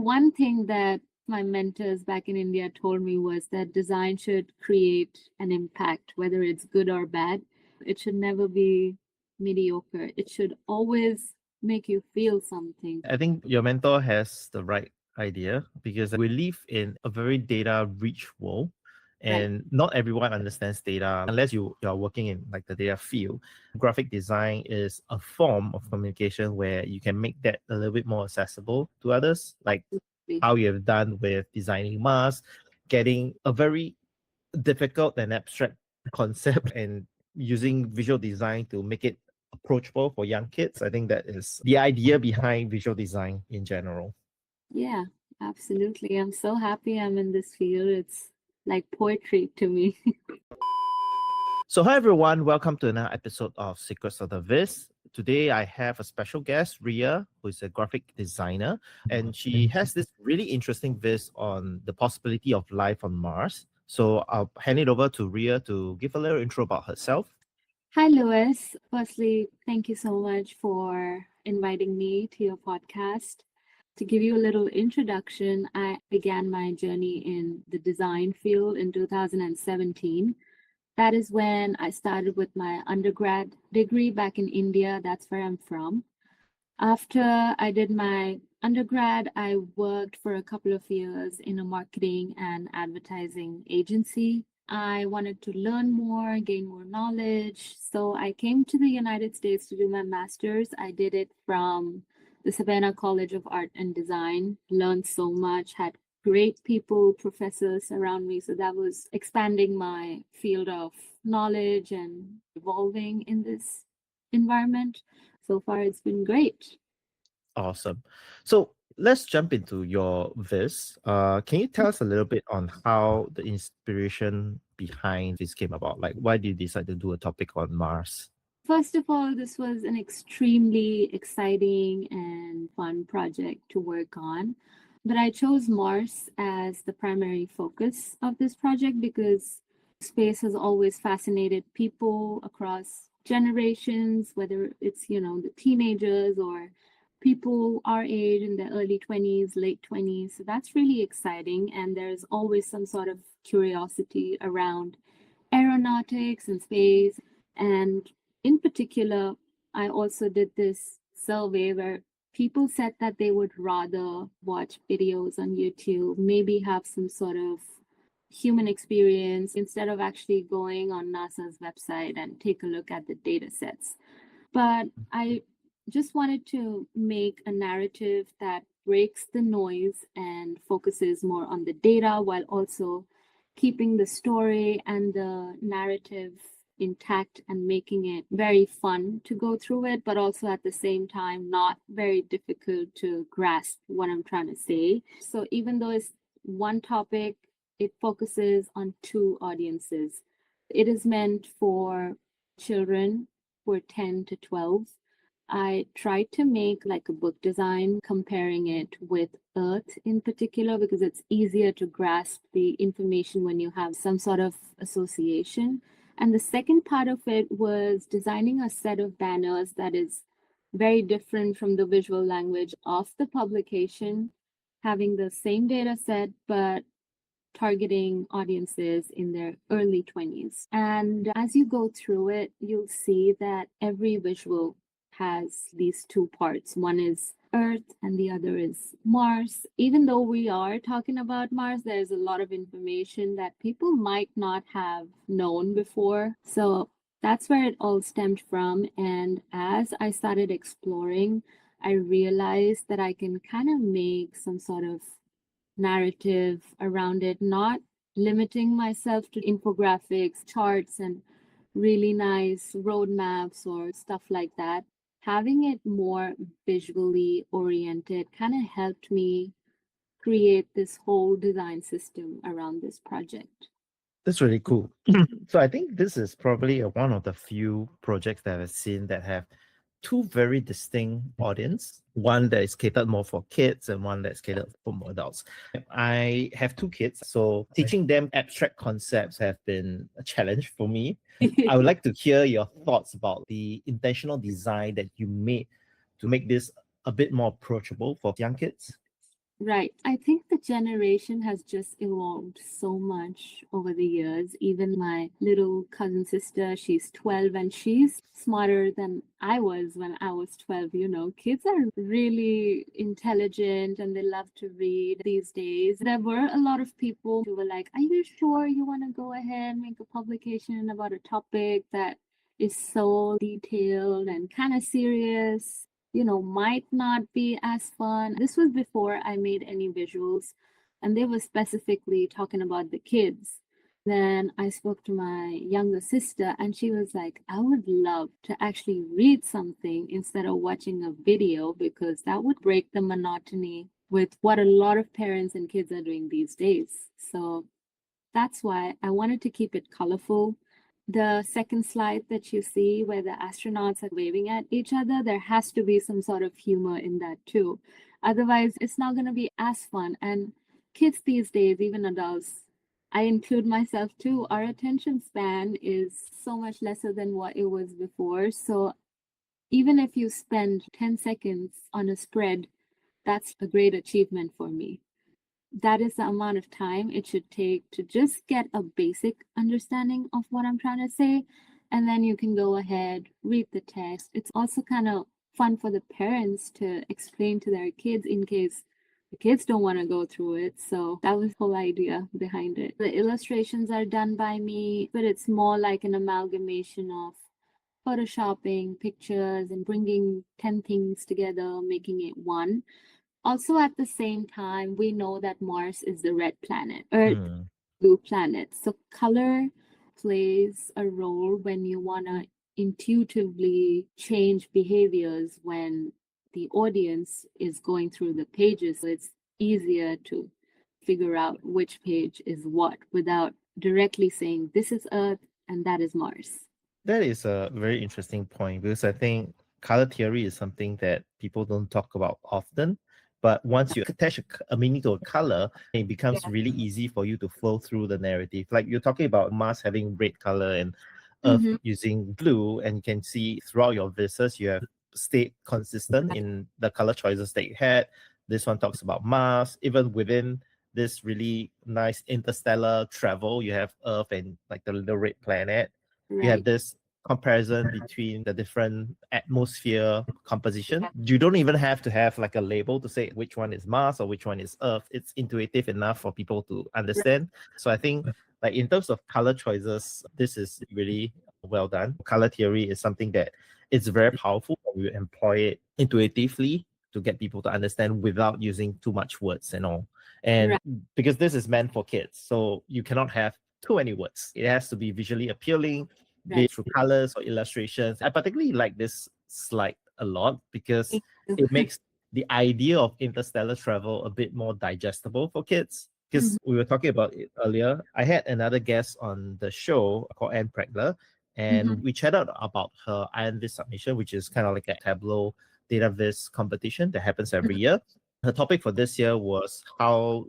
One thing that my mentors back in India told me was that design should create an impact, whether it's good or bad. It should never be mediocre. It should always make you feel something. I think your mentor has the right idea because we live in a very data rich world, Right. and not everyone understands data unless you are working in like the data field. Graphic design is a form of communication where you can make that a little bit more accessible to others, like how you have done with designing masks, getting a very difficult and abstract concept and using visual design to make it approachable for young kids. I think that is the idea behind visual design in general. Yeah, absolutely. I'm so happy I'm in this field. It's like poetry to me. So, hi everyone, welcome to another episode of Secrets of the Viz. Today, I have a special guest, Rhea, who is a graphic designer, and she has this really interesting viz on the possibility of life on Mars. So, I'll hand it over to Rhea to give a little intro about herself. Hi, Louis. Firstly, thank you so much for inviting me to your podcast. To give you a little introduction, I began my journey in the design field in 2017. That is when I started with my undergrad degree back in India. That's where I'm from. After I did my undergrad, I worked for a couple of years in a marketing and advertising agency. I wanted to learn more, gain more knowledge. So I came to the United States to do my master's. I did it from the Savannah College of Art and Design, learned so much, had great people, professors around me. So that was expanding my field of knowledge and evolving in this environment. So far, it's been great. Awesome. So let's jump into your viz. Can you tell us a little bit on how the inspiration behind this came about? Like, why did you decide to do a topic on Mars? First of all, this was an extremely exciting and fun project to work on. But I chose Mars as the primary focus of this project because space has always fascinated people across generations, whether it's, the teenagers or people our age in the early 20s, late 20s. So that's really exciting. And there's always some sort of curiosity around aeronautics and space. And in particular, I also did this survey where people said that they would rather watch videos on YouTube, maybe have some sort of human experience instead of actually going on NASA's website and take a look at the data sets. But I just wanted to make a narrative that breaks the noise and focuses more on the data while also keeping the story and the narrative intact and making it very fun to go through it, but also at the same time, not very difficult to grasp what I'm trying to say. So even though it's one topic, it focuses on two audiences. It is meant for children who are 10 to 12. I tried to make like a book design, comparing it with Earth in particular, because it's easier to grasp the information when you have some sort of association. And the second part of it was designing a set of banners that is very different from the visual language of the publication, having the same data set, but targeting audiences in their early 20s. And as you go through it, you'll see that every visual has these two parts. One is Earth and the other is Mars. Even though we are talking about Mars, there's a lot of information that people might not have known before. So that's where it all stemmed from. And as I started exploring, I realized that I can kind of make some sort of narrative around it, not limiting myself to infographics, charts, and really nice roadmaps or stuff like that. Having it more visually oriented kind of helped me create this whole design system around this project. That's really cool. So I think this is probably one of the few projects that I've seen that have two very distinct audience. One that is catered more for kids and one that's catered for more adults. I have two kids, so teaching them abstract concepts have been a challenge for me. I would like to hear your thoughts about the intentional design that you made to make this a bit more approachable for young kids. Right. I think the generation has just evolved so much over the years. Even my little cousin sister, she's 12 and she's smarter than I was when I was 12. You know, kids are really intelligent and they love to read these days. There were a lot of people who were like, are you sure you want to go ahead and make a publication about a topic that is so detailed and kind of serious? You know, might not be as fun. This was before I made any visuals, and they were specifically talking about the kids. Then I spoke to my younger sister, and she was like, I would love to actually read something instead of watching a video because that would break the monotony with what a lot of parents and kids are doing these days. So that's why I wanted to keep it colorful. The second slide that you see where the astronauts are waving at each other, there has to be some sort of humor in that too. Otherwise, it's not going to be as fun. And kids these days, even adults, I include myself too, our attention span is so much lesser than what it was before. So even if you spend 10 seconds on a spread, that's a great achievement for me. That is the amount of time it should take to just get a basic understanding of what I'm trying to say. And then you can go ahead, read the text. It's also kind of fun for the parents to explain to their kids in case the kids don't want to go through it. So that was the whole idea behind it. The illustrations are done by me, but it's more like an amalgamation of photoshopping pictures and bringing 10 things together, making it one. Also, at the same time, we know that Mars is the red planet, Earth, blue planet. So, color plays a role when you want to intuitively change behaviors when the audience is going through the pages. So, it's easier to figure out which page is what without directly saying this is Earth and that is Mars. That is a very interesting point because I think color theory is something that people don't talk about often. But once you attach a meaning to a color, it becomes really easy for you to flow through the narrative. Like you're talking about Mars having red color and Earth using blue, and you can see throughout your vistas, you have stayed consistent in the color choices that you had. This one talks about Mars. Even within this really nice interstellar travel, you have Earth and like the little red planet. You have this comparison between the different atmosphere composition. You don't even have to have like a label to say which one is Mars or which one is Earth. It's intuitive enough for people to understand. So I think like in terms of color choices, this is really well done. Color theory is something that it's very powerful when you employ it intuitively to get people to understand without using too much words and all. And because this is meant for kids, so you cannot have too many words. It has to be visually appealing, be it through colors or illustrations. I particularly like this slide a lot because it makes the idea of interstellar travel a bit more digestible for kids. Because we were talking about it earlier. I had another guest on the show called Anne Pregler, and we chatted about her Iron Viz submission, which is kind of like a Tableau data viz competition that happens every year. Her topic for this year was how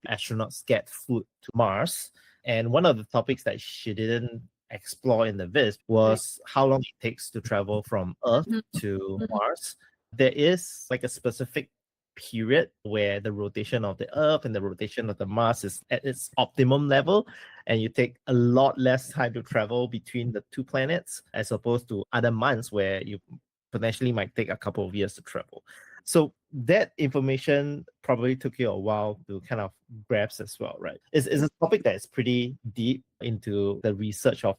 astronauts get food to Mars. And one of the topics that she didn't explore in the Viz was how long it takes to travel from Earth to Mars. There is like a specific period where the rotation of the Earth and the rotation of the Mars is at its optimum level, and you take a lot less time to travel between the two planets as opposed to other months where you potentially might take a couple of years to travel. So that information probably took you a while to kind of grasp as well, right? It's a topic that is pretty deep into the research of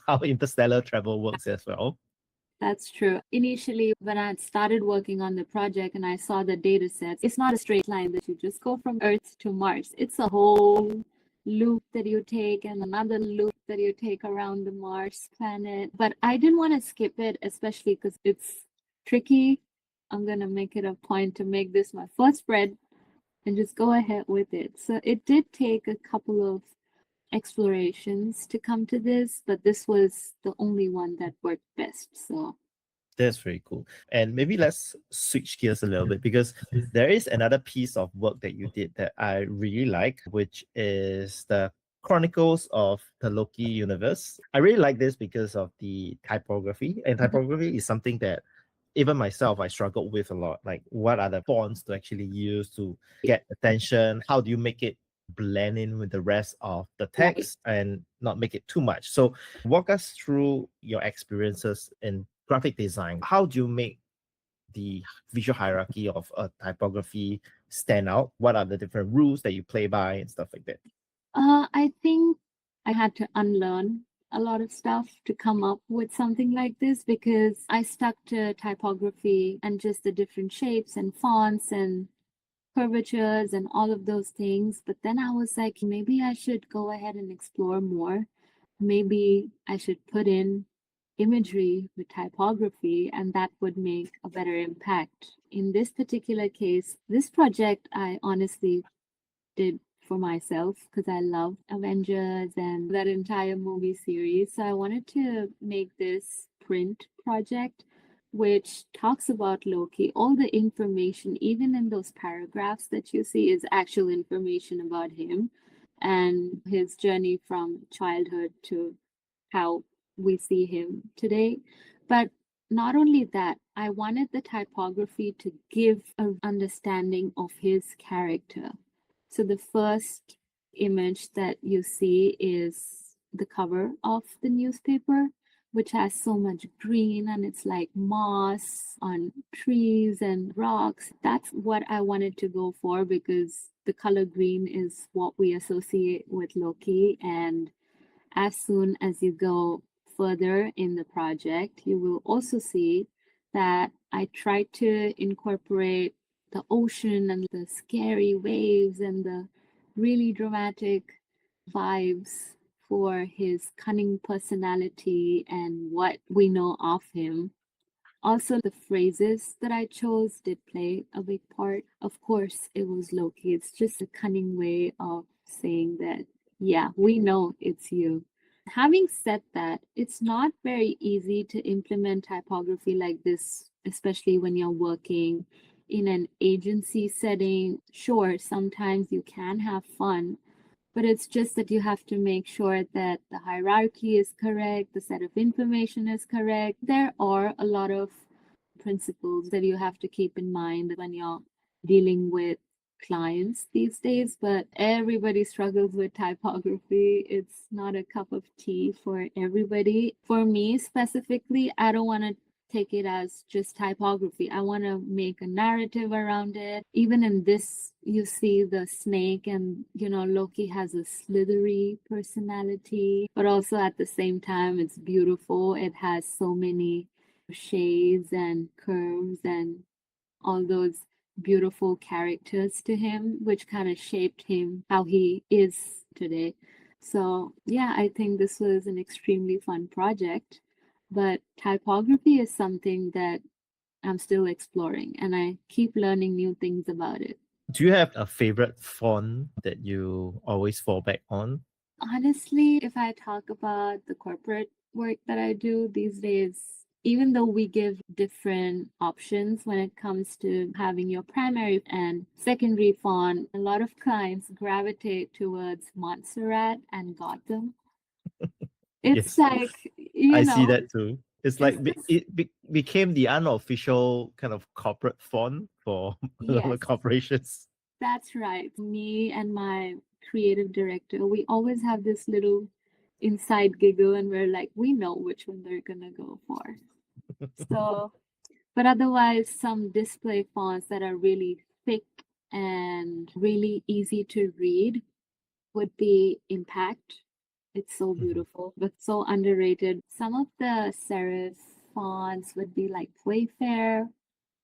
how interstellar travel works as well. That's true. Initially, when I had started working on the project and I saw the data sets, it's not a straight line that you just go from Earth to Mars. It's a whole loop that you take and another loop that you take around the Mars planet. But I didn't want to skip it, especially because it's tricky. I'm going to make it a point to make this my first spread and just go ahead with it. So it did take a couple of explorations to come to this, but this was the only one that worked best. So that's very cool. And maybe let's switch gears a little bit because there is another piece of work that you did that I really like, which is the Chronicles of the Loki Universe. I really like this because of the typography, and typography is something that even myself, I struggled with a lot. Like, what are the fonts to actually use to get attention? How do you make it blend in with the rest of the text and not make it too much? So walk us through your experiences in graphic design. How do you make the visual hierarchy of a typography stand out? What are the different rules that you play by and stuff like that? I think I had to unlearn a lot of stuff to come up with something like this, because I stuck to typography and just the different shapes and fonts and curvatures and all of those things. But then I was like, maybe I should go ahead and explore more. Maybe I should put in imagery with typography, and that would make a better impact. In this particular case, this project I honestly did for myself because I love Avengers and that entire movie series. So I wanted to make this print project which talks about Loki. All the information, even in those paragraphs that you see, is actual information about him and his journey from childhood to how we see him today. But not only that, I wanted the typography to give an understanding of his character. So the first image that you see is the cover of the newspaper, which has so much green and it's like moss on trees and rocks. That's what I wanted to go for because the color green is what we associate with Loki. And as soon as you go further in the project, you will also see that I tried to incorporate the ocean and the scary waves and the really dramatic vibes for his cunning personality and what we know of him. Also, the phrases that I chose did play a big part. Of course, it was Loki. It's just a cunning way of saying that, yeah, we know it's you. Having said that, it's not very easy to implement typography like this, especially when you're working in an agency setting. Sure, sometimes you can have fun, but it's just that you have to make sure that the hierarchy is correct, the set of information is correct. There are a lot of principles that you have to keep in mind when you're dealing with clients these days, but everybody struggles with typography. It's not a cup of tea for everybody. For me specifically, I don't want to take it as just typography. I want to make a narrative around it. Even in this, you see the snake, and Loki has a slithery personality, but also at the same time, it's beautiful. It has so many shades and curves and all those beautiful characters to him, which kind of shaped him how he is today. So, yeah, I think this was an extremely fun project. But typography is something that I'm still exploring, and I keep learning new things about it. Do you have a favorite font that you always fall back on? Honestly, if I talk about the corporate work that I do these days, even though we give different options when it comes to having your primary and secondary font, a lot of clients gravitate towards Montserrat and Gotham. It's Yes. like, I see that too. It's like it became the unofficial kind of corporate font for Yes, corporations. that's right. Me and my creative director, we always have this little inside giggle, and we're like, we know which one they're gonna go for. So, but otherwise, some display fonts that are really thick and really easy to read would be Impact. It's so beautiful, but so underrated. Some of the serif fonts would be like Wayfair,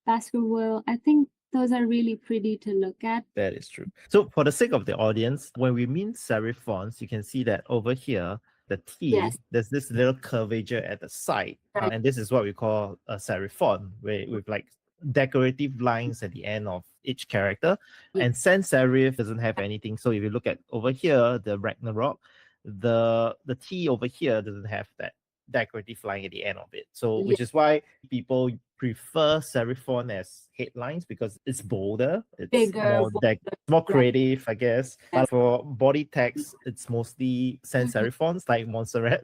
Baskerville. I think those are really pretty to look at. That is true. So for the sake of the audience, when we mean serif fonts, you can see that over here, the T, Yes. there's this little curvature at the side. Right. And this is what we call a serif font, with like decorative lines at the end of each character. Yes. And sans serif doesn't have anything. So if you look at over here, the Ragnarok, the T over here doesn't have decorative line at the end of it. So, Yeah. which is why people prefer serif font as headlines because it's bolder, it's Bigger, more yeah. creative, I guess. But for body text, it's mostly sans serif fonts like Montserrat.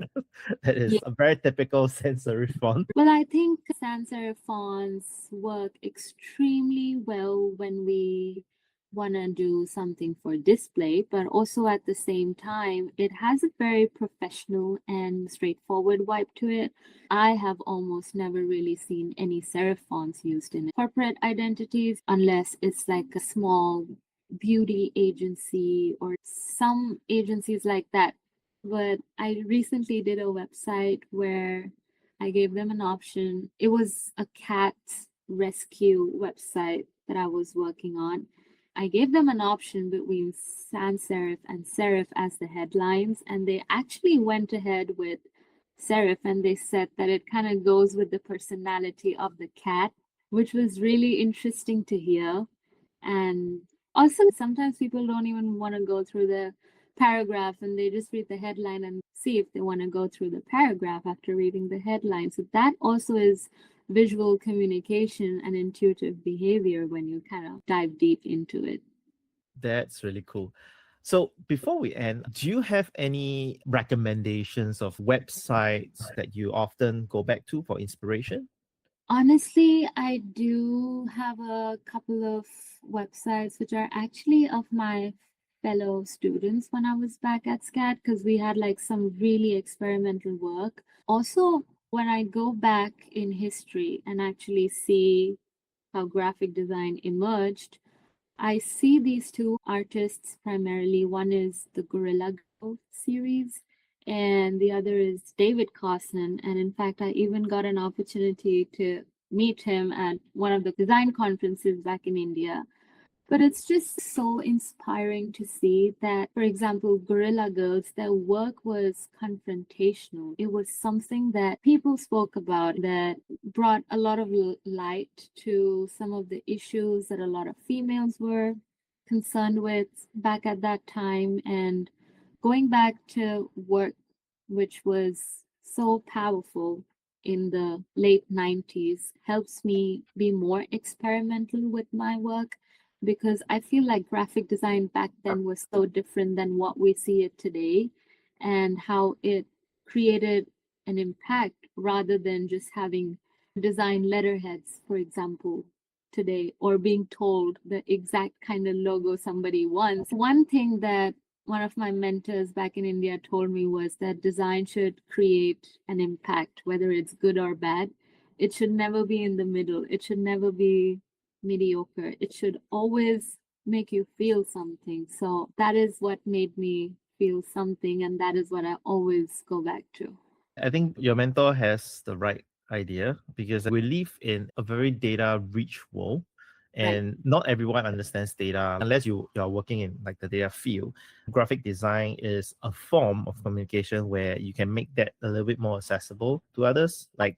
That is Yeah. a very typical sans serif font. Well, I think sans serif fonts work extremely well when we want to do something for display, but also at the same time, it has a very professional and straightforward vibe to it. I have almost never really seen any serif fonts used in corporate identities unless it's like a small beauty agency or some agencies like that. But I recently did a website where I gave them an option. It was a cat rescue website that I was working on. I gave them an option between sans serif and serif as the headlines, and they actually went ahead with serif and they said that it kind of goes with the personality of the cat, which was really interesting to hear. And also, sometimes people don't even want to go through the paragraph and they just read the headline and see if they want to go through the paragraph after reading the headline. So, that also is visual communication and intuitive behavior when you kind of dive deep into it. That's really cool. So before we end, do you have any recommendations of websites that you often go back to for inspiration? Honestly, I do have a couple of websites which are actually of my fellow students when I was back at SCAD because we had like some really experimental work. Also, when I go back in history and actually see how graphic design emerged, I see these two artists primarily. One is the Gorilla Girl series, and the other is David Carson. And in fact, I even got an opportunity to meet him at one of the design conferences back in India. But it's just so inspiring to see that, for example, Gorilla Girls, their work was confrontational. It was something that people spoke about that brought a lot of light to some of the issues that a lot of females were concerned with back at that time. And going back to work, which was so powerful in the late 90s, helps me be more experimental with my work because I feel like graphic design back then was so different than what we see it today and how it created an impact rather than just having design letterheads, for example, today, or being told the exact kind of logo somebody wants. One thing that one of my mentors back in India told me was that design should create an impact, whether it's good or bad. It should never be in the middle. It should never be mediocre. It should always make you feel something. So that is what made me feel something, and that is what I always go back to. I think your mentor has the right idea because we live in a very data rich world and not everyone understands data unless you are working in like the data field. Graphic design is a form of communication where you can make that a little bit more accessible to others, like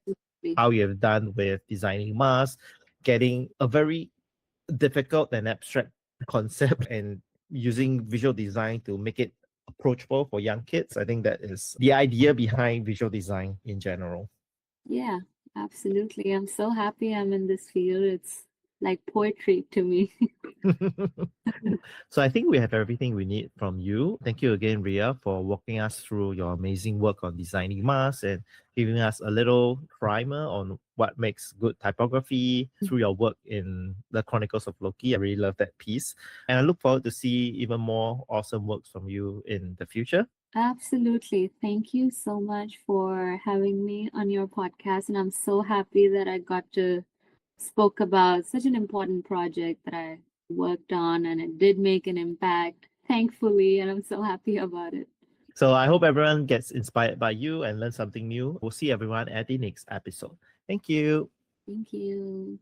how you have done with designing masks, getting a very difficult and abstract concept and using visual design to make it approachable for young kids. I think that is the idea behind visual design in general. Yeah, absolutely. I'm so happy I'm in this field. It's like poetry to me. So I think we have everything we need from you. Thank you again, Rhea, for walking us through your amazing work on designing masks and giving us a little primer on what makes good typography through your work in the Chronicles of Loki. I really love that piece. And I look forward to see even more awesome works from you in the future. Absolutely. Thank you so much for having me on your podcast. And I'm so happy that I got to spoke about such an important project that I worked on and it did make an impact, thankfully, and I'm so happy about it. So I hope everyone gets inspired by you and learn something new. We'll see everyone at the next episode. Thank you. Thank you.